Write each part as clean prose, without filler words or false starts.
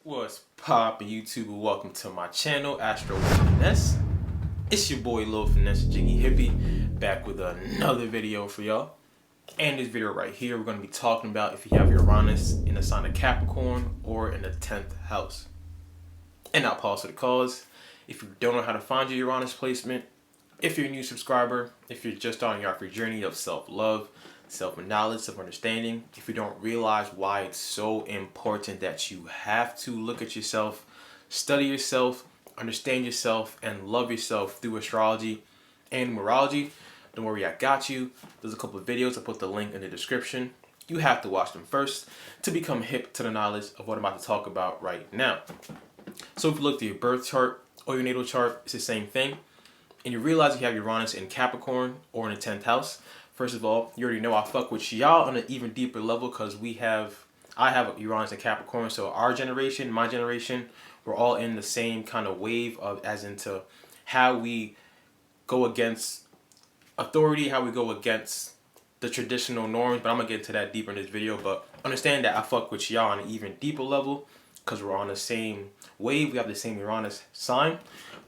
What's poppin' YouTube? Welcome to my channel, Astro with Finesse. It's your boy Lil Finesse Jiggy Hippie back with another video for y'all. And this video right here, we're going to be talking about if you have Uranus in the sign of Capricorn or in the 10th house. And I'll pause for the cause. If you don't know how to find your Uranus placement, if you're a new subscriber, if you're just starting your journey of self-love, self-knowledge, self-understanding, if you don't realize why it's so important that you have to look at yourself, study yourself, understand yourself, and love yourself through astrology and numerology, don't worry, I got you. There's a couple of videos. I put the link in the description. You have to watch them first to become hip to the knowledge of what I'm about to talk about right now. So if you look at your birth chart or your natal chart, it's the same thing. And you realize you have Uranus in Capricorn or in the 10th house. First of all, you already know I fuck with y'all on an even deeper level because I have Uranus in Capricorn. So our generation, my generation, we're all in the same kind of wave of as into how we go against authority, how we go against the traditional norms. But I'm going to get into that deeper in this video. But understand that I fuck with y'all on an even deeper level because we're on the same wave. We have the same Uranus sign.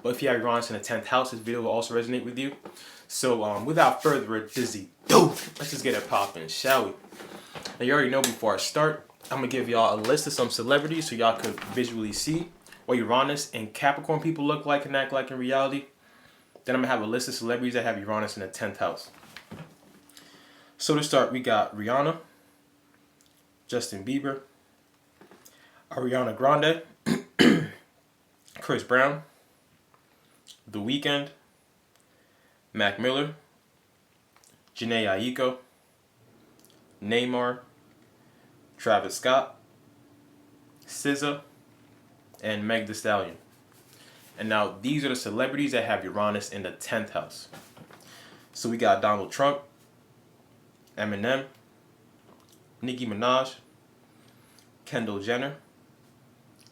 But if you have Uranus in the 10th house, this video will also resonate with you. So without further ado, let's just get it popping, shall we? Now you already know before I start, I'm going to give y'all a list of some celebrities so y'all could visually see what Uranus and Capricorn people look like and act like in reality. Then I'm going to have a list of celebrities that have Uranus in the 10th house. So to start, we got Rihanna, Justin Bieber, Ariana Grande, Chris Brown, The Weeknd, Mac Miller, Janae Aiko, Neymar, Travis Scott, SZA, and Meg Thee Stallion. And now these are the celebrities that have Uranus in the 10th house. So we got Donald Trump, Eminem, Nicki Minaj, Kendall Jenner,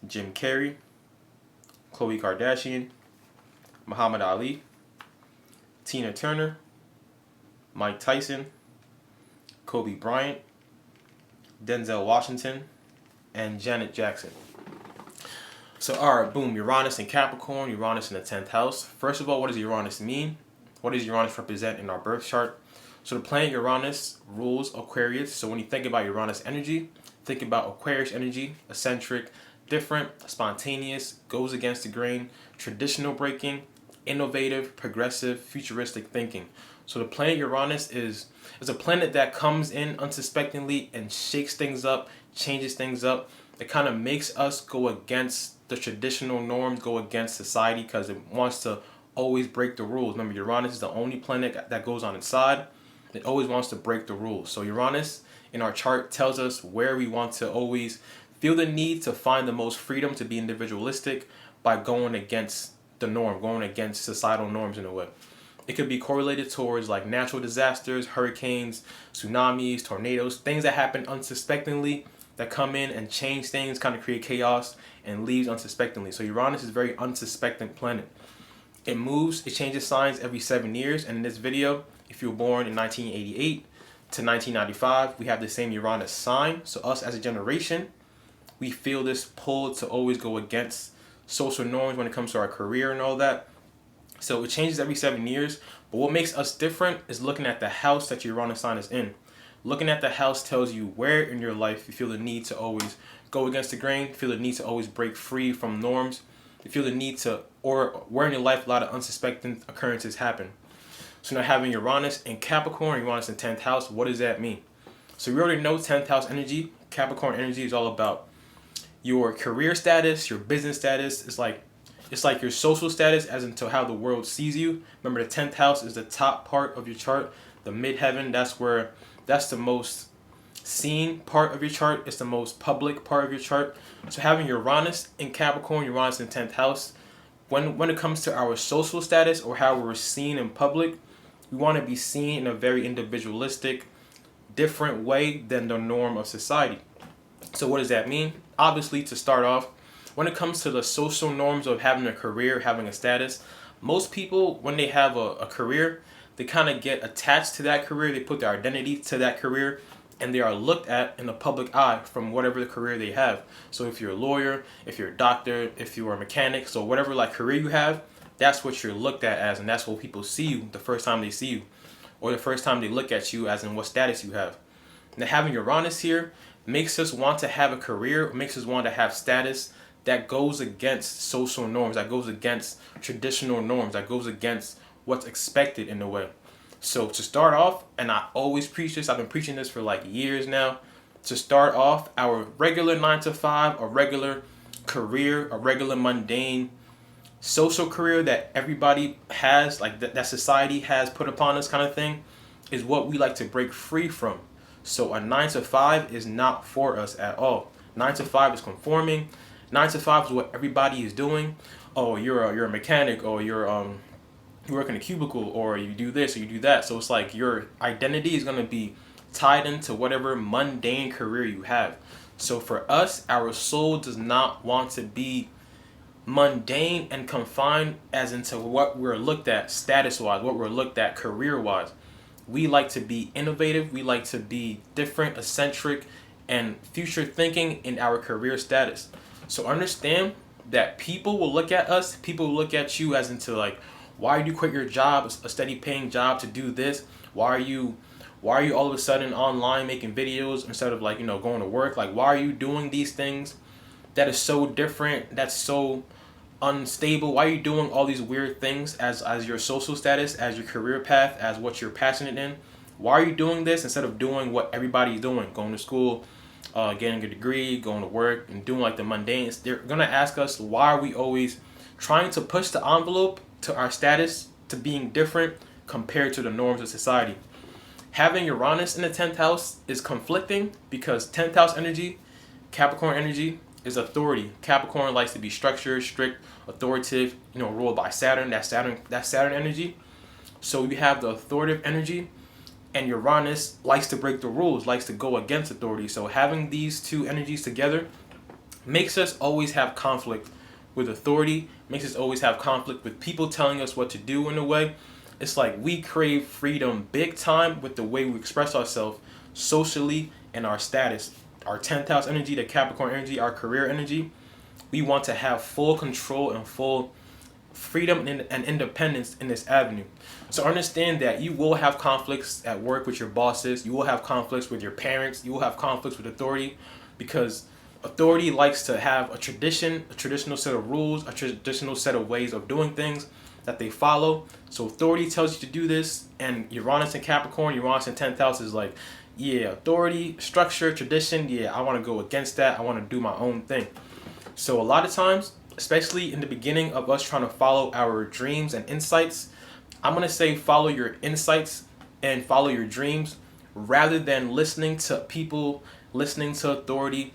Jim Carrey, Khloe Kardashian, Muhammad Ali, Tina Turner, Mike Tyson, Kobe Bryant, Denzel Washington, and Janet Jackson. So alright, boom, Uranus in Capricorn, Uranus in the 10th house. First of all, what does Uranus mean? What does Uranus represent in our birth chart? So the planet Uranus rules Aquarius. So when you think about Uranus energy, think about Aquarius energy, eccentric, different, spontaneous, goes against the grain, traditional breaking, innovative, progressive, futuristic thinking. So the planet Uranus is a planet that comes in unsuspectingly and shakes things up, changes things up. It kind of makes us go against the traditional norms, go against society because it wants to always break the rules. Remember, Uranus is the only planet that goes on its side. It always wants to break the rules. So Uranus in our chart tells us where we want to always feel the need to find the most freedom to be individualistic by going against the norm, going against societal norms in a way. It could be correlated towards like natural disasters, hurricanes, tsunamis, tornadoes, things that happen unsuspectingly that come in and change things, kind of create chaos and leaves unsuspectingly. So Uranus is a very unsuspecting planet. It moves, it changes signs every 7 years. And in this video, if you were born in 1988 to 1995, we have the same Uranus sign. So us as a generation, we feel this pull to always go against social norms when it comes to our career and all that. So it changes every 7 years. But what makes us different is looking at the house that your Uranus sign is in. Looking at the house tells you where in your life you feel the need to always go against the grain, feel the need to always break free from norms, you feel the need to, or where in your life a lot of unsuspecting occurrences happen. So now having Uranus in Capricorn, Uranus in 10th house, what does that mean? So we already know 10th house energy. Capricorn energy is all about your career status, your business status. It's like your social status as into how the world sees you. Remember, the 10th house is the top part of your chart, the midheaven. That's the most seen part of your chart. It's the most public part of your chart. So having Uranus in Capricorn, Uranus in 10th house, when it comes to our social status or how we're seen in public, we want to be seen in a very individualistic, different way than the norm of society. So what does that mean? Obviously, to start off, when it comes to the social norms of having a career, having a status, most people, when they have a career, they kind of get attached to that career. They put their identity to that career. and they are looked at in the public eye from whatever the career they have. So if you're a lawyer, if you're a doctor, if you are a mechanic, so whatever like career you have, that's what you're looked at as, and that's what people see you the first time they see you, or the first time they look at you, as in what status you have. Now having Uranus here makes us want to have a career, makes us want to have status that goes against social norms, that goes against traditional norms, that goes against what's expected in a way. So to start off, and I always preach this, I've been preaching this for like years now, to start off our regular 9 to 5, a regular career, a regular mundane social career that everybody has, like that society has put upon us kind of thing, is what we like to break free from. So a 9 to 5 is not for us at all. 9 to 5 is conforming. 9 to 5 is what everybody is doing. Oh, you're a mechanic, or you work in a cubicle, or you do this or you do that. So it's like your identity is going to be tied into whatever mundane career you have. So for us, our soul does not want to be mundane and confined as into what we're looked at status-wise, what we're looked at career-wise. We like to be innovative. We like to be different, eccentric, and future thinking in our career status. So understand that people will look at us, people will look at you as into like, why did you quit your job, a steady paying job, to do this? Why are you all of a sudden online making videos instead of like, going to work? Like, why are you doing these things that is so different, that's so unstable? Why are you doing all these weird things as your social status, as your career path, as what you're passionate in? Why are you doing this instead of doing what everybody's doing, going to school, getting a degree, going to work, and doing like the mundane? They're gonna ask us, why are we always trying to push the envelope to our status, to being different compared to the norms of society? Having Uranus in the 10th house is conflicting, because 10th house energy, Capricorn energy, is authority. Capricorn likes to be structured, strict, authoritative, ruled by Saturn. That's Saturn energy. So you have the authoritative energy, and Uranus likes to break the rules, likes to go against authority. So having these two energies together makes us always have conflict with authority, makes us always have conflict with people telling us what to do in a way. It's like we crave freedom big time with the way we express ourselves socially and our status. Our 10th house energy, the Capricorn energy, our career energy, we want to have full control and full freedom and independence in this avenue. So understand that you will have conflicts at work with your bosses, you will have conflicts with your parents, you will have conflicts with authority, because authority likes to have a traditional set of rules, a traditional set of ways of doing things that they follow. So authority tells you to do this, and Uranus in Capricorn, Uranus in 10th house is like, yeah, authority, structure, tradition, yeah, I want to go against that. I want to do my own thing. So a lot of times, especially in the beginning of us trying to follow our dreams and insights, I'm going to say follow your insights and follow your dreams, rather than listening to people, listening to authority,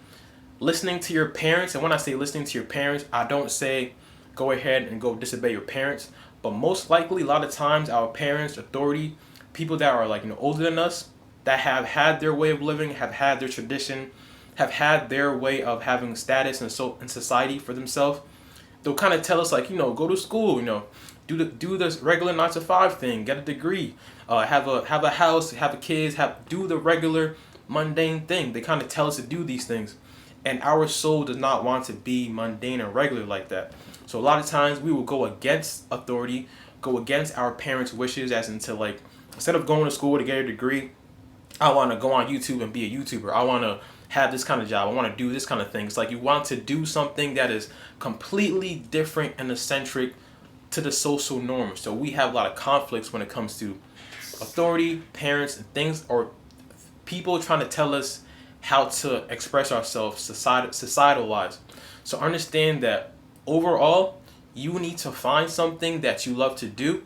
listening to your parents. And when I say listening to your parents, I don't say go ahead and go disobey your parents. But most likely, a lot of times, our parents, authority, people that are like, older than us, that have had their way of living, have had their tradition, have had their way of having status and so in society for themselves, they'll kind of tell us like, go to school, do this regular 9 to 5 thing, get a degree, have a house, have a kids, do the regular mundane thing. They kind of tell us to do these things, and our soul does not want to be mundane and regular like that. So a lot of times we will go against authority, go against our parents' wishes, as into like, instead of going to school to get a degree, I want to go on YouTube and be a YouTuber. I want to have this kind of job. I want to do this kind of thing. It's like you want to do something that is completely different and eccentric to the social norms. So we have a lot of conflicts when it comes to authority, parents, and things, or people trying to tell us how to express ourselves societal-wise. So understand that overall, you need to find something that you love to do,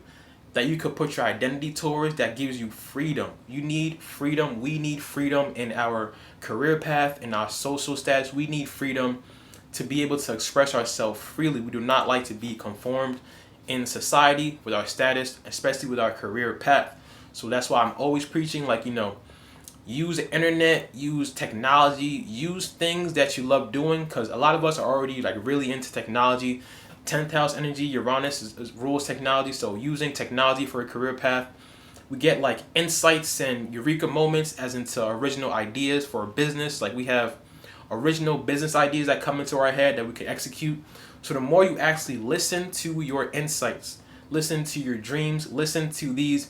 that you could put your identity towards, that gives you freedom. You need freedom. We need freedom in our career path, in our social status. We need freedom to be able to express ourselves freely. We do not like to be conformed in society with our status, especially with our career path. So that's why I'm always preaching, like, use the internet, use technology, use things that you love doing, because a lot of us are already like really into technology. 10th house energy, Uranus rules technology, so using technology for a career path, We get like insights and eureka moments as into original ideas for a business. Like we have original business ideas that come into our head that we can execute. So the more you actually listen to your insights, listen to your dreams, listen to these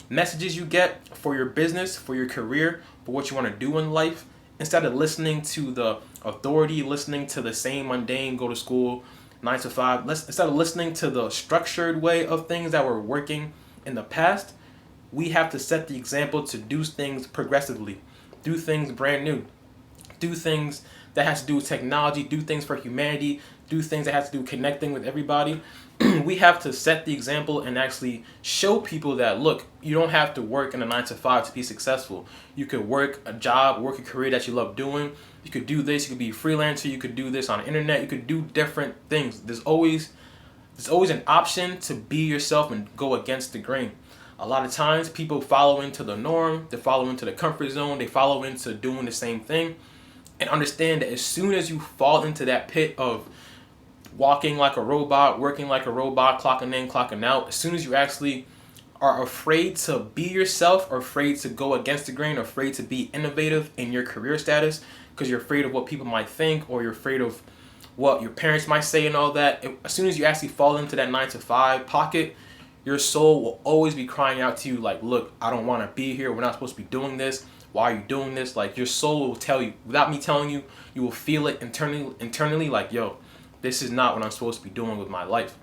messages you get for your business, for your career, for what you want to do in life, instead of listening to the authority, listening to the same mundane, go to school, 9 to 5, instead of listening to the structured way of things that were working in the past, we have to set the example to do things progressively, do things brand new, do things that has to do with technology, do things for humanity, do things that has to do with connecting with everybody. We have to set the example and actually show people that, look, you don't have to work in a 9 to 5 to be successful. You could work a job, work a career that you love doing. You could do this. You could be a freelancer. You could do this on the internet. You could do different things. There's always an option to be yourself and go against the grain. A lot of times people follow into the norm. They follow into the comfort zone. They follow into doing the same thing. And understand that as soon as you fall into that pit of walking like a robot, working like a robot, clocking in, clocking out, as soon as you actually are afraid to be yourself, or afraid to go against the grain, or afraid to be innovative in your career status because you're afraid of what people might think, or you're afraid of what your parents might say and all that, as soon as you actually fall into that 9 to 5 pocket, your soul will always be crying out to you like, look, I don't want to be here. We're not supposed to be doing this. Why are you doing this? Like, your soul will tell you, without me telling you, you will feel it internally like, yo, this is not what I'm supposed to be doing with my life.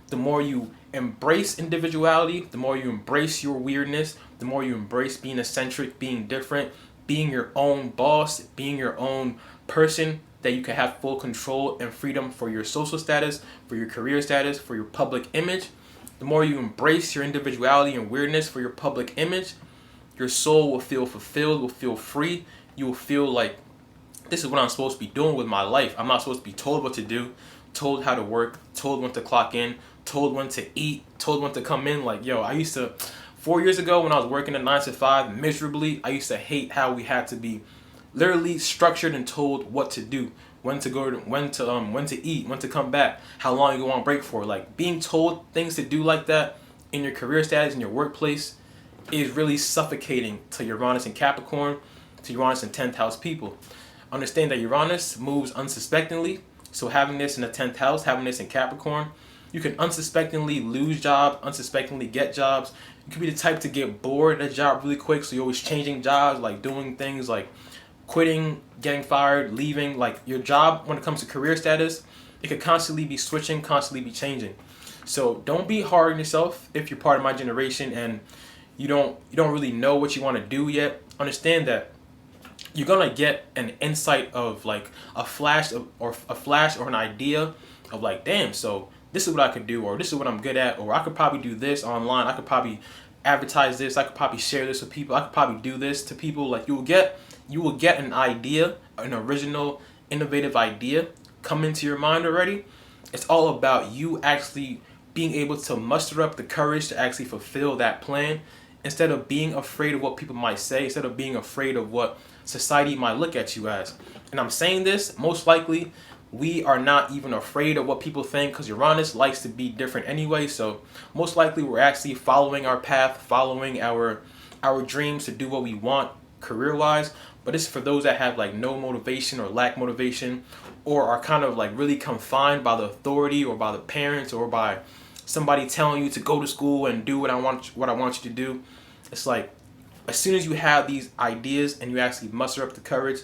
The more you embrace individuality, the more you embrace your weirdness, the more you embrace being eccentric, being different, being your own boss, being your own person, that you can have full control and freedom for your social status, for your career status, for your public image. The more you embrace your individuality and weirdness for your public image, your soul will feel fulfilled, will feel free. You will feel like, this is what I'm supposed to be doing with my life. I'm not supposed to be told what to do, told how to work, told when to clock in, told when to eat, told when to come in. Like, yo, I used to, 4 years ago when I was working at 9 to 5 miserably, I used to hate how we had to be literally structured and told what to do, when to go, when to eat, when to come back, how long you go on break for. Like, being told things to do like that in your career status, in your workplace, is really suffocating to Uranus in Capricorn, to Uranus in 10th house people. Understand that Uranus moves unsuspectingly. So having this in the 10th house, having this in Capricorn, you can unsuspectingly lose jobs, unsuspectingly get jobs. You could be the type to get bored at a job really quick, so you're always changing jobs, like doing things like quitting, getting fired, leaving. Like, your job, when it comes to career status, it could constantly be switching, constantly be changing. So don't be hard on yourself if you're part of my generation and you don't really know what you want to do yet. Understand that you're gonna get an insight of like a flash or an idea of like, damn, so this is what I could do, or this is what I'm good at, or I could probably do this online, I could probably advertise this, I could probably share this with people, I could probably do this to people. Like, you will get an idea, an original, innovative idea come into your mind already. It's all about you actually being able to muster up the courage to actually fulfill that plan, instead of being afraid of what people might say, instead of being afraid of what society might look at you as. And I'm saying this, most likely we are not even afraid of what people think, because Uranus likes to be different anyway. So most likely we're actually following our path, following our dreams to do what we want career-wise. But this is for those that have like no motivation or lack motivation, or are kind of like really confined by the authority or by the parents or by somebody telling you to go to school and do what I want you to do. It's like, as soon as you have these ideas and you actually muster up the courage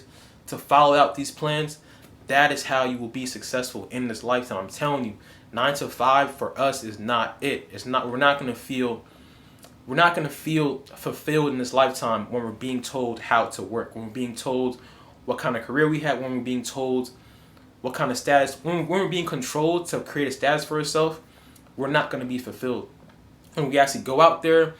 to follow out these plans, that is how you will be successful in this lifetime. I'm telling you, 9 to 5 for us is not it. It's not. We're not gonna feel fulfilled in this lifetime when we're being told how to work, when we're being told what kind of career we have, when we're being told what kind of status, when we're being controlled to create a status for ourselves. We're not going to be fulfilled. When we actually go out there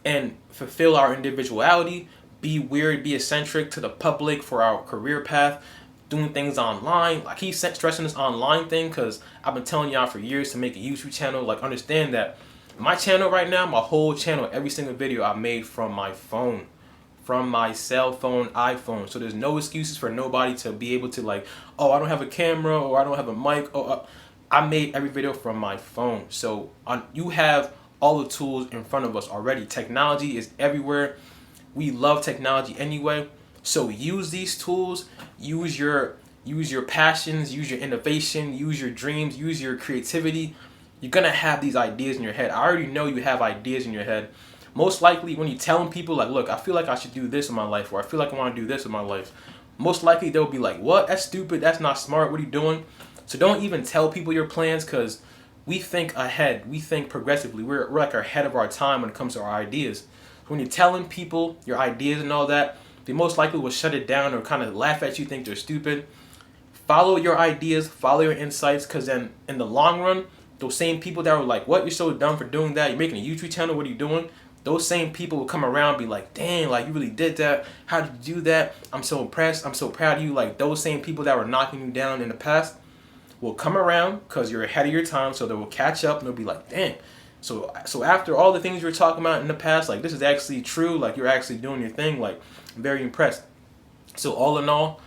and fulfill our individuality, be weird, be eccentric to the public for our career path, doing things online. Like, he's stressing this online thing because I've been telling y'all for years to make a YouTube channel. Like, understand that my channel right now, my whole channel, every single video I made from my phone, from my cell phone, iPhone. So there's no excuses for nobody to be able to like, oh, I don't have a camera, or I don't have a mic. I made every video from my phone. So you have all the tools in front of us already. Technology is everywhere. We love technology anyway. So use these tools, use your passions, use your innovation, use your dreams, use your creativity. You're gonna have these ideas in your head. I already know you have ideas in your head. Most likely when you're telling people like, look, I feel like I should do this in my life, or I feel like I want to do this in my life, most likely they'll be like, what? That's stupid. That's not smart. What are you doing? So don't even tell people your plans, because we think ahead. We think progressively. We're like ahead of our time when it comes to our ideas. When you're telling people your ideas and all that, they most likely will shut it down or kind of laugh at you, think they're stupid. Follow your ideas, follow your insights, because then in the long run, those same people that were like, what, you're so dumb for doing that, you're making a YouTube channel, what are you doing? Those same people will come around and be like, dang, like you really did that. How did you do that? I'm so impressed. I'm so proud of you. Like those same people that were knocking you down in the past will come around because you're ahead of your time. So they will catch up and they'll be like, dang. So after all the things you were talking about in the past, like this is actually true. Like you're actually doing your thing. Like I'm very impressed. So all in all,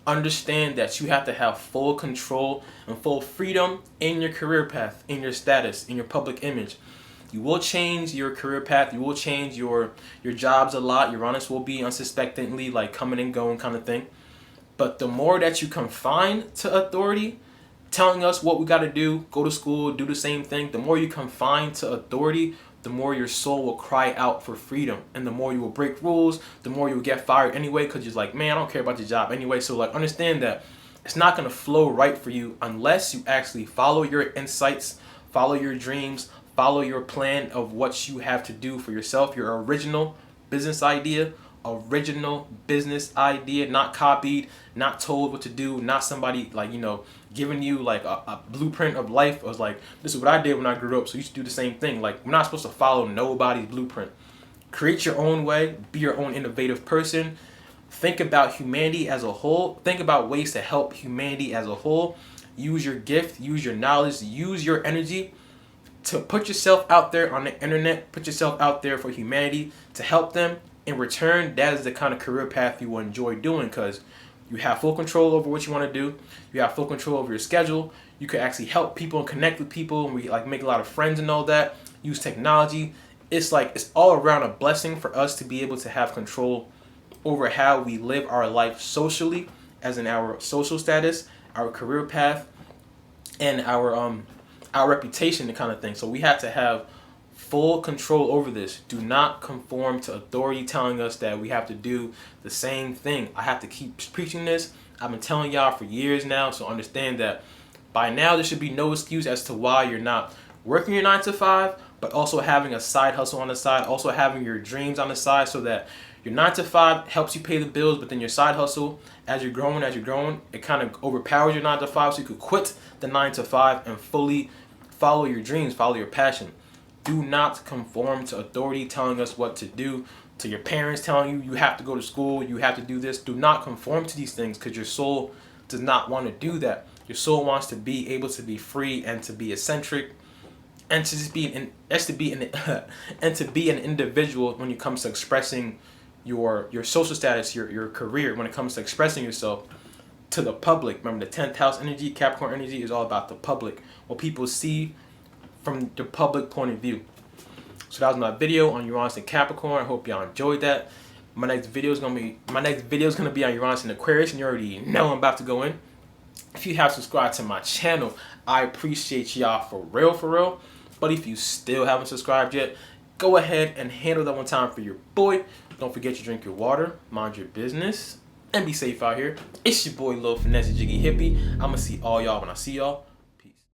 understand that you have to have full control and full freedom in your career path, in your status, in your public image. You will change your career path. You will change your jobs a lot. Uranus will be unsuspectingly like coming and going kind of thing. But the more that you confine to authority, telling us what we got to do, go to school, do the same thing, the more you confine to authority, the more your soul will cry out for freedom. And the more you will break rules, the more you will get fired anyway, because you're like, man, I don't care about your job anyway. So like understand that it's not going to flow right for you unless you actually follow your insights, follow your dreams, follow your plan of what you have to do for yourself, your original business idea, not copied, not told what to do, not somebody like, giving you like a blueprint of life. I was like, this is what I did when I grew up, so you should do the same thing. Like we're not supposed to follow nobody's blueprint. Create your own way, be your own innovative person. Think about humanity as a whole. Think about ways to help humanity as a whole. Use your gift, use your knowledge, use your energy to put yourself out there on the internet, put yourself out there for humanity to help them. In return, that is the kind of career path you will enjoy doing, because you have full control over what you want to do. You have full control over your schedule. You can actually help people and connect with people, and we like make a lot of friends and all that. Use technology. It's like it's all around a blessing for us to be able to have control over how we live our life socially, as in our social status, our career path, and our reputation, the kind of thing. So we have to have full control over this. Do not conform to authority telling us that we have to do the same thing. I have to keep preaching this. I've been telling y'all for years now, so understand that by now there should be no excuse as to why you're not working your 9 to 5, but also having a side hustle on the side, also having your dreams on the side, so that your 9 to 5 helps you pay the bills, but then your side hustle, as you're growing, it kind of overpowers your 9 to 5, so you could quit the 9 to 5 and fully follow your dreams, follow your passion. Do not conform to authority telling us what to do, to your parents telling you you have to go to school, you have to do this. Do not conform to these things, because your soul does not want to do that. Your soul wants to be able to be free and to be eccentric and to just be an individual when it comes to expressing your social status, your career, when it comes to expressing yourself to the public. Remember, the 10th house energy, Capricorn energy, is all about the public, what people see from the public point of view. So that was my video on Uranus in Capricorn. I hope y'all enjoyed that. My next video is gonna be on Uranus in Aquarius, and you already know I'm about to go in. If you have subscribed to my channel, I appreciate y'all for real. But if you still haven't subscribed yet, go ahead and handle that one time for your boy. Don't forget to drink your water, mind your business, and be safe out here. It's your boy Lil Finesse Jiggy Hippie. I'ma see all y'all when I see y'all.